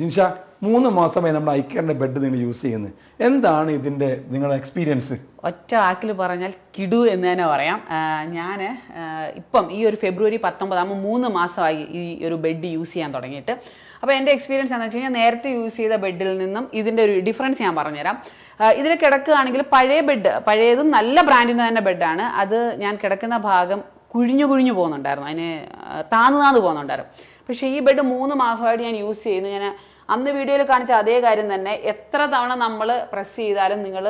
ജിംഷ 3 മാസമായി നമ്മുടെ ഐക്കറിന്റെ ബെഡ് നിങ്ങൾ യൂസ് ചെയ്യുന്നത്. എന്താണ് ഇതിന്റെ നിങ്ങളുടെ എക്സ്പീരിയൻസ്? ഒറ്റ വാക്കിൽ പറഞ്ഞാൽ കിടു എന്ന് തന്നെ പറയാം. ഞാൻ ഇപ്പം ഈ ഒരു ഫെബ്രുവരി 19 ആകുമ്പോൾ 3 മാസമായി ഈ ഒരു ബെഡ് യൂസ് ചെയ്യാൻ തുടങ്ങിയിട്ട്. അപ്പോൾ എൻ്റെ എക്സ്പീരിയൻസ് എന്താണെന്ന് വെച്ച് കഴിഞ്ഞാൽ നേരത്തെ യൂസ് ചെയ്ത ബെഡിൽ നിന്നും ഇതിൻ്റെ ഒരു ഡിഫറൻസ് ഞാൻ പറഞ്ഞുതരാം. ഇതിൽ കിടക്കുകയാണെങ്കിൽ പഴയ ബെഡ്, പഴയതും നല്ല ബ്രാൻഡിൻ്റെ തന്നെ ബെഡാണ്. അത് ഞാൻ കിടക്കുന്ന ഭാഗം കുഴിഞ്ഞു പോകുന്നുണ്ടായിരുന്നു, അതിന് താന്നു പോകുന്നുണ്ടായിരുന്നു. പക്ഷേ ഈ ബെഡ് 3 മാസമായിട്ട് ഞാൻ യൂസ് ചെയ്യുന്നു. ഞാൻ അന്ന് വീഡിയോയിൽ കാണിച്ച അതേ കാര്യം തന്നെ, എത്ര തവണ നമ്മൾ പ്രസ് ചെയ്താലും നിങ്ങൾ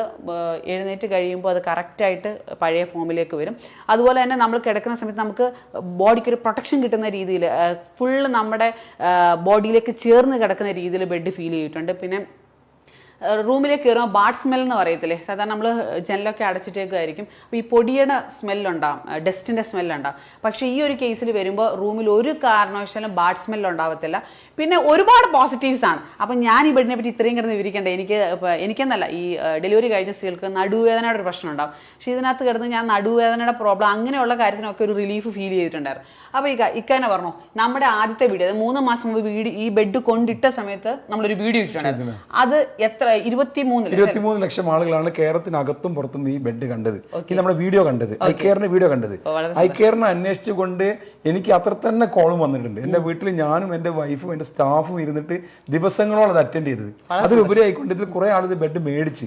എഴുന്നേറ്റ് കഴിയുമ്പോൾ അത് കറക്റ്റായിട്ട് പഴയ ഫോമിലേക്ക് വരും. അതുപോലെ തന്നെ നമ്മൾ കിടക്കുന്ന സമയത്ത് നമുക്ക് ബോഡിക്ക് ഒരു പ്രൊട്ടക്ഷൻ കിട്ടുന്ന രീതിയിൽ ഫുള്ള് നമ്മുടെ ബോഡിയിലേക്ക് ചേർന്ന് കിടക്കുന്ന രീതിയിൽ ബെഡ് ഫീൽ ചെയ്തിട്ടുണ്ട്. പിന്നെ റൂമിലേക്ക് കയറുമ്പോൾ ബാഡ് സ്മെൽ എന്ന് പറയത്തില്ലേ, സാധാരണ നമ്മൾ ജനലൊക്കെ അടച്ചിട്ടേക്കായിരിക്കും. അപ്പോൾ ഈ പൊടിയുടെ സ്മെല്ലുണ്ടാവും, ഡസ്റ്റിൻ്റെ സ്മെല്ലുണ്ടാവും. പക്ഷേ ഈ ഒരു കേസിൽ വരുമ്പോൾ റൂമിൽ ഒരു കാരണവശാലും ബാഡ് സ്മെല്ലുണ്ടാവത്തില്ല. പിന്നെ ഒരുപാട് പോസിറ്റീവ്സ് ആണ്. അപ്പം ഞാൻ ഈ ബെഡിനെ പറ്റി ഇത്രയും കിടന്ന് വിവരിക്കേണ്ട. എനിക്കെന്നല്ല, ഈ ഡെലിവറി കഴിഞ്ഞ സ്ത്രീകൾക്ക് നടുവേദനയുടെ ഒരു പ്രശ്നം ഉണ്ടാവും. പക്ഷേ ഇതിനകത്ത് കിടന്ന് ഞാൻ നടുവേദനയുടെ പ്രോബ്ലം അങ്ങനെയുള്ള കാര്യത്തിനൊക്കെ ഒരു റിലീഫ് ഫീൽ ചെയ്തിട്ടുണ്ടായിരുന്നു. അപ്പോൾ ഇക്കാനെ പറഞ്ഞു, നമ്മുടെ ആദ്യത്തെ വീഡിയോ, അത് 3 മാസം മുമ്പ് ഈ ബെഡ് കൊണ്ടിട്ട സമയത്ത് നമ്മളൊരു വീഡിയോ ഇട്ടിട്ടുണ്ടായിരുന്നു. അത് എത്ര 23 ലക്ഷം ആളുകളാണ് കേരളത്തിനകത്തും പുറത്തും ഈ ബെഡ് കണ്ടത്, ഈ നമ്മുടെ വീഡിയോ കണ്ടത്, ഐക്കറിന്റെ വീഡിയോ കണ്ടത്. ഐക്കറിനെ അന്വേഷിച്ചുകൊണ്ട് എനിക്ക് അത്ര തന്നെ കോളും വന്നിട്ടുണ്ട്. എന്റെ വീട്ടിൽ ഞാനും എന്റെ വൈഫും എന്റെ സ്റ്റാഫും ഇരുന്നിട്ട് ദിവസങ്ങളോളം അത് അറ്റൻഡ് ചെയ്തത്. അതിലുപരി ആയിക്കൊണ്ട് ഇതിൽ കുറെ ആൾ ഇത് ബെഡ് മേടിച്ച്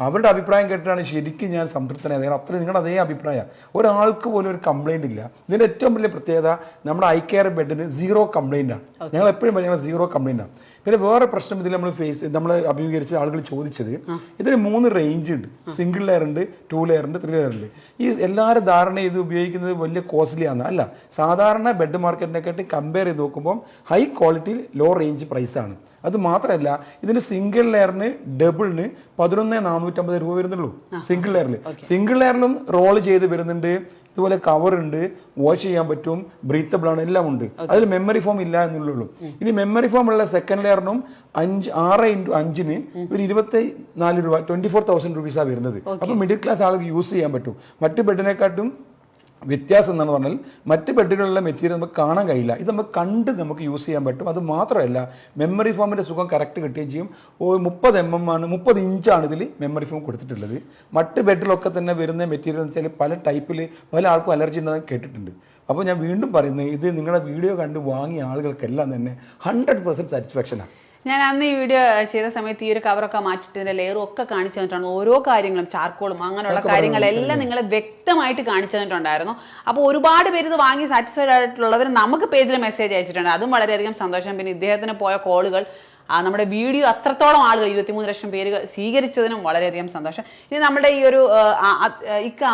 അവരുടെ അഭിപ്രായം കേട്ടിട്ടാണ് ശരിക്കും ഞാൻ സംതൃപ്തനായത്. അത്ര നിങ്ങളുടെ അതേ അഭിപ്രായം, ഒരാൾക്ക് പോലും ഒരു കംപ്ലൈന്റ് ഇല്ല. ഇതിന്റെ ഏറ്റവും വലിയ പ്രത്യേകത, നമ്മുടെ ഐക്കർ ബെഡിന് 0 കംപ്ലൈന്റ് ആണ്. ഞങ്ങൾ എപ്പോഴും ഞങ്ങൾ 0 കംപ്ലൈന്റ് ആണ്. പിന്നെ വേറെ പ്രശ്നം ഇതിൽ നമ്മൾ അഭിമുഖീകരിച്ച ആളുകൾ ചോദിച്ചത്, ഇതിന് 3 റേഞ്ച് ഉണ്ട്. സിംഗിൾ ലെയർ ഉണ്ട്, 2 ലെയർ ഉണ്ട്, 3 ലെയർ ഉണ്ട്. ഈ എല്ലാവരും ധാരണ ഇത് ഉപയോഗിക്കുന്നത് വലിയ കോസ്റ്റ്ലി ആണ്. അല്ല, സാധാരണ ബെഡ് മാർക്കറ്റിനെക്കാട്ടി കമ്പയർ ചെയ്ത് നോക്കുമ്പോൾ ഹൈ ക്വാളിറ്റിയിൽ ലോ റേഞ്ച് പ്രൈസാണ്. അത് മാത്രമല്ല, ഇതിന് സിംഗിൾ ലെയറിന് ഡബിളിന് 11,450 രൂപ വരുന്നുള്ളൂ. സിംഗിൾ ലെയറിലും റോൾ ചെയ്ത് വരുന്നുണ്ട്. ഇതുപോലെ കവർ ഉണ്ട്, വാഷ് ചെയ്യാൻ പറ്റും, ബ്രീത്തബിൾ ആണ്, എല്ലാം ഉണ്ട്. അതിൽ മെമ്മറി ഫോം ഇല്ല എന്നുള്ളൂ. ഇനി മെമ്മറി ഫോം ഉള്ള സെക്കൻഡ് ലെയറിനും 6x5 ഒരു 24 രൂപ, 24,000 രൂപീസാണ് വരുന്നത്. അപ്പൊ മിഡിൽ ക്ലാസ് ആൾക്ക് യൂസ് ചെയ്യാൻ പറ്റും. മറ്റ് ബെഡിനെക്കാട്ടും വ്യത്യാസം എന്നാണ് പറഞ്ഞാൽ, മറ്റ് ബെഡുകളിലെ മെറ്റീരിയൽ നമുക്ക് കാണാൻ കഴിയില്ല. ഇത് നമുക്ക് കണ്ട് നമുക്ക് യൂസ് ചെയ്യാൻ പറ്റും. അത് മാത്രമല്ല, മെമ്മറി ഫോമിൻ്റെ സുഖം കറക്റ്റ് കിട്ടുകയും ചെയ്യും. 30 ഇഞ്ചാണ് ഇതിൽ മെമ്മറി ഫോം കൊടുത്തിട്ടുള്ളത്. മറ്റ് ബെഡിലൊക്കെ തന്നെ വരുന്ന മെറ്റീരിയൽ എന്ന് വെച്ചാൽ പല ടൈപ്പിൽ പല ആൾക്കും അലർജി ഉണ്ടെന്ന് കേട്ടിട്ടുണ്ട്. അപ്പോൾ ഞാൻ വീണ്ടും പറയുന്നത്, ഇത് നിങ്ങളുടെ വീഡിയോ കണ്ട് വാങ്ങിയ ആളുകൾക്കെല്ലാം തന്നെ 100% സാറ്റിസ്ഫാക്ഷനാണ്. ഞാൻ അന്ന് ഈ വീഡിയോ ചെയ്ത സമയത്ത് ഈ ഒരു കവറൊക്കെ മാറ്റിയിട്ട് ഇതിന്റെ ലെയറും ഒക്കെ കാണിച്ചു തന്നിട്ടാണ്. ഓരോ കാര്യങ്ങളും, ചാർക്കോളും അങ്ങനെയുള്ള കാര്യങ്ങളെല്ലാം നിങ്ങളെ വ്യക്തമായിട്ട് കാണിച്ചു തന്നിട്ടുണ്ടായിരുന്നു. അപ്പോൾ ഒരുപാട് പേര് ഇത് വാങ്ങി സാറ്റിസ്ഫൈഡ് ആയിട്ടുള്ളവർ നമുക്ക് പേജിൽ മെസ്സേജ് അയച്ചിട്ടുണ്ട്. അതും വളരെയധികം സന്തോഷം. പിന്നെ ഇദ്ദേഹത്തിന് പോയ കോളുകൾ, നമ്മുടെ വീഡിയോ അത്രത്തോളം ആളുകൾ 23 ലക്ഷം പേര് സ്വീകരിച്ചതിനും വളരെയധികം സന്തോഷം. ഇനി നമ്മുടെ ഈ ഒരു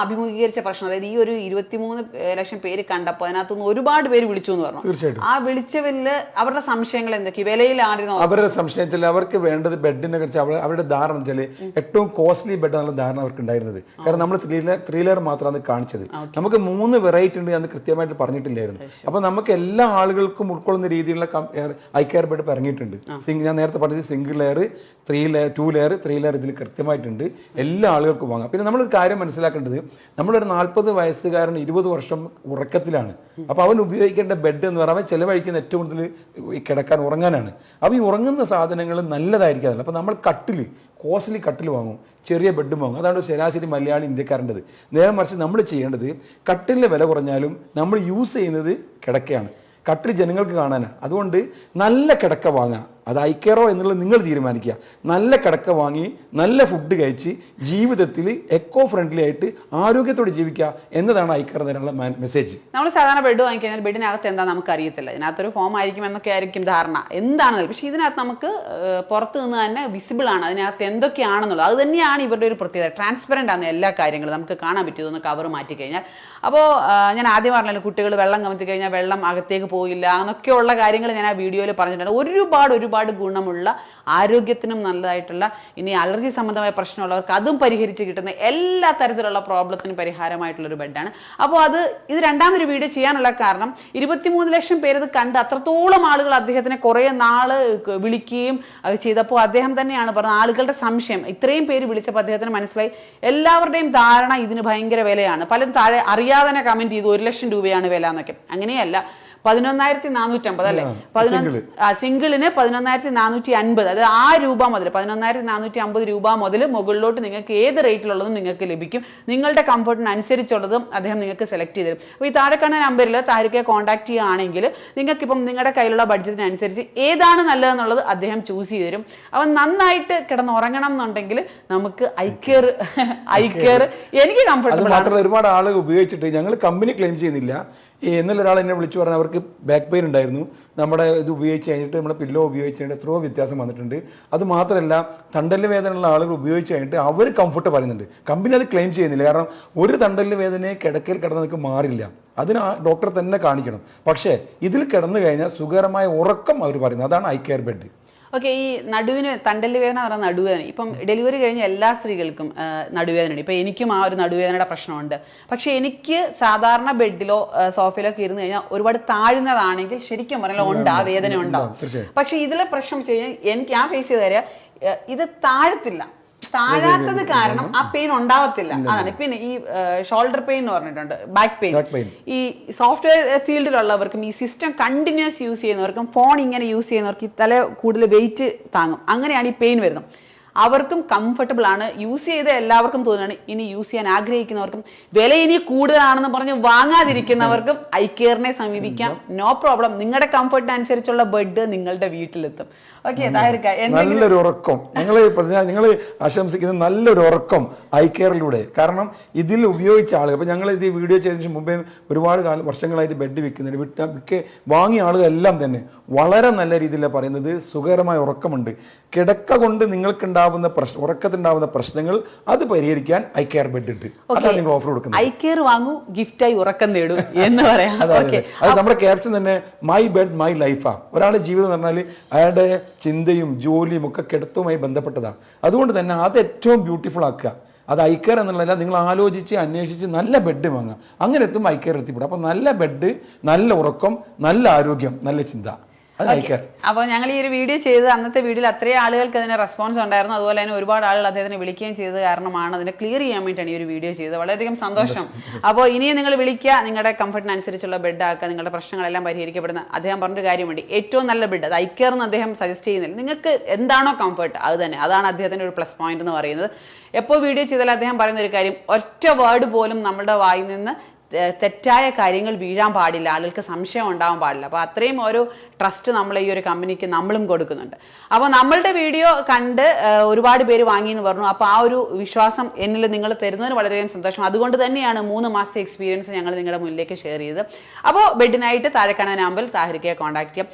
അഭിമുഖീകരിച്ച പ്രശ്നം, അതായത് ഈ ഒരു 23 ലക്ഷം പേര് കണ്ടപ്പോൾ അതിനകത്തുനിന്ന് ഒരുപാട് പേര് വിളിച്ചു എന്ന് പറഞ്ഞു. തീർച്ചയായിട്ടും ആ വിളിച്ചവരില് അവരുടെ സംശയങ്ങൾ എന്തൊക്കെ, വിലയിലായിരുന്നു അവരുടെ സംശയത്തിൽ അവർക്ക് വേണ്ടത് ബെഡിനെ കുറിച്ച് അവരുടെ ധാരണ വെച്ചാൽ ഏറ്റവും കോസ്റ്റ്ലി ബെഡ് എന്നുള്ള ധാരണ അവർക്ക് ഉണ്ടായിരുന്നത്. കാരണം നമ്മൾ 3 ലെയർ മാത്രമാണ് കാണിച്ചത്. നമുക്ക് 3 വെറൈറ്റി ഉണ്ട് എന്ന് കൃത്യമായിട്ട് പറഞ്ഞിട്ടില്ലായിരുന്നു. അപ്പൊ നമുക്ക് എല്ലാ ആളുകൾക്കും ഉൾക്കൊള്ളുന്ന രീതിയിലുള്ള ഐക്കർ ബെഡ് പറഞ്ഞിട്ടുണ്ട്. ഞാൻ നേരത്തെ പറഞ്ഞത് single layer, 3 layer, 2 layer, 3 layer ഇതിൽ കൃത്യമായിട്ടുണ്ട്. എല്ലാ ആളുകൾക്കും വാങ്ങാം. പിന്നെ നമ്മളൊരു കാര്യം മനസ്സിലാക്കേണ്ടത്, നമ്മളൊരു 40 വയസ്സുകാരൻ 20 വർഷം ഉറക്കത്തിലാണ്. അപ്പോൾ അവൻ ഉപയോഗിക്കേണ്ട ബെഡ് എന്ന് പറയുമ്പോൾ ചിലവഴിക്കുന്ന ഏറ്റവും കൂടുതൽ കിടക്കാൻ, ഉറങ്ങാനാണ്. അപ്പോൾ ഈ ഉറങ്ങുന്ന സാധനങ്ങൾ നല്ലതായിരിക്കാറില്ല. അപ്പോൾ നമ്മൾ കോസ്റ്റ്ലി കട്ടിൽ വാങ്ങും, ചെറിയ ബെഡും വാങ്ങും. അതാണ് ശരാശരി മലയാളി ഇന്ത്യക്കാരൻ്റെത്. നേരെ മറിച്ച് നമ്മൾ ചെയ്യേണ്ടത്, കട്ടിലിൻ്റെ വില കുറഞ്ഞാലും നമ്മൾ യൂസ് ചെയ്യുന്നത് കിടക്കയാണ്. കട്ടിൽ ജനങ്ങൾക്ക് കാണാനാണ്. അതുകൊണ്ട് നല്ല കിടക്ക വാങ്ങുക. അത് ഐക്കറോ എന്നുള്ളത് നിങ്ങൾ തീരുമാനിക്കുക. നല്ല കിടക്ക വാങ്ങി നല്ല ഫുഡ് കഴിച്ച് ജീവിതത്തിൽ എക്കോ ഫ്രണ്ട്ലി ആയിട്ട് ആരോഗ്യത്തോടെ ജീവിക്കുക എന്നതാണ് ഐക്കർ തരാനുള്ള മെസ്സേജ്. നമ്മൾ സാധാരണ ബെഡ് വാങ്ങിക്കഴിഞ്ഞാൽ ബെഡിനകത്ത് എന്താ നമുക്ക് അറിയത്തില്ല. ഇതിനകത്തൊരു ഫോം ആയിരിക്കും എന്നൊക്കെ ആയിരിക്കും ധാരണ, എന്താണെന്ന്. പക്ഷേ ഇതിനകത്ത് നമുക്ക് പുറത്ത് നിന്ന് തന്നെ വിസിബിൾ ആണ് അതിനകത്ത് എന്തൊക്കെയാണെന്നുള്ളത്. അത് തന്നെയാണ് ഇവരുടെ ഒരു പ്രത്യേകത. ട്രാൻസ്പെറൻ്റ് ആണ് എല്ലാ കാര്യങ്ങളും, നമുക്ക് കാണാൻ പറ്റുമെന്ന് കവർ മാറ്റിക്കഴിഞ്ഞാൽ. അപ്പോൾ ഞാൻ ആദ്യം പറഞ്ഞല്ലോ, കുട്ടികൾ വെള്ളം കമത്തി കഴിഞ്ഞാൽ വെള്ളം അകത്തേക്ക് പോയില്ല എന്നൊക്കെയുള്ള കാര്യങ്ങൾ ഞാൻ ആ വീഡിയോയിൽ പറഞ്ഞിട്ടുണ്ട്. ഒരുപാട് ഗുണമുള്ള, ആരോഗ്യത്തിനും നല്ലതായിട്ടുള്ള, ഇനി അലർജി സംബന്ധമായ പ്രശ്നമുള്ളവർക്ക് അതും പരിഹരിച്ച് കിട്ടുന്ന എല്ലാ തരത്തിലുള്ള പ്രോബ്ലത്തിനും പരിഹാരമായിട്ടുള്ളൊരു ബെഡാണ്. അപ്പോൾ ഇത് രണ്ടാമൊരു വീഡിയോ ചെയ്യാനുള്ള കാരണം, 23 ലക്ഷം പേര് ഇത് കണ്ട് അത്രത്തോളം ആളുകൾ അദ്ദേഹത്തിനെ കുറേ നാള് വിളിക്കുകയും ചെയ്തപ്പോൾ അദ്ദേഹം തന്നെയാണ് പറഞ്ഞത്, ആളുകളുടെ സംശയം, ഇത്രയും പേര് വിളിച്ചപ്പോൾ അദ്ദേഹത്തിന് മനസ്സിലായി എല്ലാവരുടെയും ധാരണ ഇതിന് ഭയങ്കര വിലയാണ്. പലരും താഴെ അറിയാതെ തന്നെ കമന്റ് ചെയ്തു 1 ലക്ഷം രൂപയാണ് വില എന്നൊക്കെ. അങ്ങനെയല്ല, 11,450 അല്ലെ, സിംഗിളിന് 11,450, അതായത് ആ രൂപ മുതൽ 11,450 രൂപ മുതൽ മുകളിലോട്ട് നിങ്ങൾക്ക് ഏത് റേറ്റിലുള്ളതും നിങ്ങൾക്ക് ലഭിക്കും. നിങ്ങളുടെ കംഫർട്ടിനനുസരിച്ചുള്ളതും അദ്ദേഹം നിങ്ങൾക്ക് സെലക്ട് ചെയ്ത് തരും. അപ്പോൾ ഈ താഴെ കാണുന്ന നമ്പറിൽ താരിഖയെ കോൺടാക്ട് ചെയ്യുകയാണെങ്കിൽ നിങ്ങൾക്ക് ഇപ്പം നിങ്ങളുടെ കയ്യിലുള്ള ബഡ്ജറ്റിനനുസരിച്ച് ഏതാണ് നല്ലതെന്നുള്ളത് അദ്ദേഹം ചൂസ് ചെയ്ത് തരും. അവൻ നന്നായിട്ട് കിടന്നുറങ്ങണം എന്നുണ്ടെങ്കിൽ നമുക്ക് ഐക്കെയർ എനിക്ക് കംഫർട്ടബിൾ ആണ്. ഒരുപാട് ആളുകൾ ഉപയോഗിച്ചിട്ട് ഞങ്ങൾ കമ്പനി ക്ലെയിം ചെയ്യുന്നില്ല. ഇന്നലെ ഒരാൾ എന്നെ വിളിച്ചു പറഞ്ഞാൽ അവർക്ക് ബാക്ക് പെയിൻ ഉണ്ടായിരുന്നു, നമ്മുടെ ഇത് ഉപയോഗിച്ച് കഴിഞ്ഞിട്ട് നമ്മുടെ പില്ലോ ഉപയോഗിച്ച് കഴിഞ്ഞിട്ട് എത്രയോ വ്യത്യാസം വന്നിട്ടുണ്ട്. അത് മാത്രമല്ല തണ്ടല് വേദനയുള്ള ആളുകൾ ഉപയോഗിച്ച് കഴിഞ്ഞിട്ട് അവർ കംഫർട്ട് പറയുന്നുണ്ട്. കമ്പനി അത് ക്ലെയിം ചെയ്യുന്നില്ല. കാരണം ഒരു തണ്ടല് വേദനയെ കിടക്കയിൽ കിടന്ന് നിങ്ങൾക്ക് മാറില്ല, അതിന് ആ ഡോക്ടറെ തന്നെ കാണിക്കണം. പക്ഷേ ഇതിൽ കിടന്നു കഴിഞ്ഞാൽ സുഖകരമായ ഉറക്കം അവർ പറയുന്നത്. അതാണ് ഐക്കെയർ ബെഡ്. ഓക്കെ, ഈ നടുവിന് തണ്ടല് വേദന പറഞ്ഞ നടുവേദന, ഇപ്പം ഡെലിവറി കഴിഞ്ഞ എല്ലാ സ്ത്രീകൾക്കും നടുവേദനയുണ്ട്. ഇപ്പം എനിക്കും ആ ഒരു നടുവേദനയുടെ പ്രശ്നമുണ്ട്. പക്ഷെ എനിക്ക് സാധാരണ ബെഡിലോ സോഫയിലോ ഒക്കെ ഇരുന്ന് കഴിഞ്ഞാൽ ഒരുപാട് താഴ്ന്നതാണെങ്കിൽ ശരിക്കും പറഞ്ഞാൽ ഉണ്ട്, ആ വേദന ഉണ്ടാവും. പക്ഷെ ഇതിലെ പ്രശ്നം വെച്ച് കഴിഞ്ഞാൽ എനിക്ക് ഞാൻ ഫേസ് ചെയ്ത കാര്യം ഇത് താഴത്തില്ല, താഴാത്തത് കാരണം ആ പെയിൻ ഉണ്ടാവത്തില്ല. അതാണ്. പിന്നെ ഈ ഷോൾഡർ പെയിൻ എന്ന് പറഞ്ഞിട്ടുണ്ട്, ബാക്ക് പെയിൻ. ഈ സോഫ്റ്റ്വെയർ ഫീൽഡിലുള്ളവർക്കും ഈ സിസ്റ്റം കണ്ടിന്യൂസ് യൂസ് ചെയ്യുന്നവർക്കും ഫോൺ ഇങ്ങനെ യൂസ് ചെയ്യുന്നവർക്ക് ഈ തല കൂടുതൽ വെയിറ്റ് താങ്ങും, അങ്ങനെയാണ് ഈ പെയിൻ വരുന്നത്. അവർക്കും കംഫർട്ടബിൾ ആണ്. യൂസ് ചെയ്ത എല്ലാവർക്കും തോന്നുകയാണ്. ഇനി യൂസ് ചെയ്യാൻ ആഗ്രഹിക്കുന്നവർക്കും വില ഇനി കൂടുതലാണെന്ന് പറഞ്ഞ് വാങ്ങാതിരിക്കുന്നവർക്കും ഐക്കെയറിനെ സമീപിക്കാം. No problem. നിങ്ങളുടെ കംഫർട്ടിനനുസരിച്ചുള്ള ബെഡ് നിങ്ങളുടെ വീട്ടിലെത്തും. ഓക്കെ, നല്ലൊരു ഉറക്കം നിങ്ങൾ ആശംസിക്കുന്ന നല്ലൊരു ഉറക്കം ഐക്കെയറിലൂടെ. കാരണം ഇതിൽ ഉപയോഗിച്ച ആളുകൾ, ഇപ്പം ഞങ്ങൾ ഇത് വീഡിയോ ചെയ്തതിന് മുമ്പേ ഒരുപാട് വർഷങ്ങളായിട്ട് ബെഡ് വിൽക്കുന്നുണ്ട്. വാങ്ങിയ ആളുകളെല്ലാം തന്നെ വളരെ നല്ല രീതിയിലാണ് പറയുന്നത്. സുഖകരമായ ഉറക്കമുണ്ട്. കിടക്ക കൊണ്ട് നിങ്ങൾക്കുണ്ടാവുന്ന ഉറക്കത്തിനുണ്ടാവുന്ന പ്രശ്നങ്ങൾ അത് പരിഹരിക്കാൻ ഐക്കെയർ ബെഡ് ഉണ്ട്. അതാണ് നിങ്ങൾ ഓഫർ കൊടുക്കുന്നത്. ഐക്കെയർ വാങ്ങൂ, ഗിഫ്റ്റായി ഉറക്കം നേടൂ എന്ന് പറയാം. അത് നമ്മുടെ ക്യാപ്ഷൻ തന്നെ മൈ ബെഡ് മൈ ലൈഫാ. ഒരാളുടെ ജീവിതം എന്ന് പറഞ്ഞാൽ അയാളുടെ ചിന്തയും ജോലിയും ഒക്കെ കിടത്തുമായി ബന്ധപ്പെട്ടതാണ്. അതുകൊണ്ട് തന്നെ അത് ഏറ്റവും ബ്യൂട്ടിഫുൾ ആക്കുക. അത് ഐക്കെയർ എന്നുള്ളതല്ല, നിങ്ങൾ ആലോചിച്ച് അന്വേഷിച്ച് നല്ല ബെഡ് വാങ്ങുക. അങ്ങനെ എത്തുമ്പോൾ ഐക്കെയർ എത്തിപ്പെടും. അപ്പം നല്ല ബെഡ്, നല്ല ഉറക്കം, നല്ല ആരോഗ്യം, നല്ല ചിന്ത. അപ്പോൾ ഞങ്ങൾ ഈ ഒരു വീഡിയോ ചെയ്ത് അന്നത്തെ വീഡിയോയിൽ അത്രയും ആളുകൾക്ക് അതിന് റെസ്പോൺസ് ഉണ്ടായിരുന്നു. അതുപോലെ തന്നെ ഒരുപാട് ആളുകൾ അദ്ദേഹത്തിനെ വിളിക്കുകയും ചെയ്തത് കാരണമാണ് അതിനെ ക്ലിയർ ചെയ്യാൻ വേണ്ടിയിട്ടാണ് ഈ ഒരു വീഡിയോ ചെയ്തത്. വളരെയധികം സന്തോഷം. അപ്പോൾ ഇനിയും നിങ്ങൾ വിളിക്കുക, നിങ്ങളുടെ കംഫർട്ടിനനുസരിച്ചുള്ള ബെഡ് ആക്കുക, നിങ്ങളുടെ പ്രശ്നങ്ങളെല്ലാം പരിഹരിക്കപ്പെടുന്ന. അദ്ദേഹം പറഞ്ഞൊരു കാര്യമുണ്ട്, ഏറ്റവും നല്ല ബെഡ് അത് ഐക്കെയർ എന്ന് അദ്ദേഹം സജസ്റ്റ് ചെയ്യുന്നില്ല. നിങ്ങൾക്ക് എന്താണോ കംഫർട്ട് അത് തന്നെ, അതാണ് അദ്ദേഹത്തിൻ്റെ ഒരു പ്ലസ് പോയിന്റ് എന്ന് പറയുന്നത്. എപ്പോൾ വീഡിയോ ചെയ്താൽ അദ്ദേഹം പറയുന്ന ഒരു കാര്യം, ഒറ്റ വേർഡ് പോലും നമ്മുടെ വായിൽ നിന്ന് തെറ്റായ കാര്യങ്ങൾ വീഴാൻ പാടില്ല, ആളുകൾക്ക് സംശയം ഉണ്ടാവാൻ പാടില്ല. അപ്പോൾ അത്രയും ഒരു ട്രസ്റ്റ് നമ്മൾ ഈ ഒരു കമ്പനിക്ക് നമ്മളും കൊടുക്കുന്നുണ്ട്. അപ്പോൾ നമ്മളുടെ വീഡിയോ കണ്ട് ഒരുപാട് പേര് വാങ്ങിയെന്ന് പറഞ്ഞു. അപ്പോൾ ആ ഒരു വിശ്വാസം എന്നിൽ നിങ്ങൾ തരുന്നതിന് വളരെയധികം സന്തോഷം. അതുകൊണ്ട് തന്നെയാണ് 3 മാസത്തെ എക്സ്പീരിയൻസ് ഞങ്ങൾ നിങ്ങളുടെ മുന്നിലേക്ക് ഷെയർ ചെയ്തത്. അപ്പോൾ ബെഡിനായിട്ട് താഴെ കാണുന്ന നമ്പറിൽ താഹിറിക്കയെ കോൺടാക്ട് ചെയ്യാം.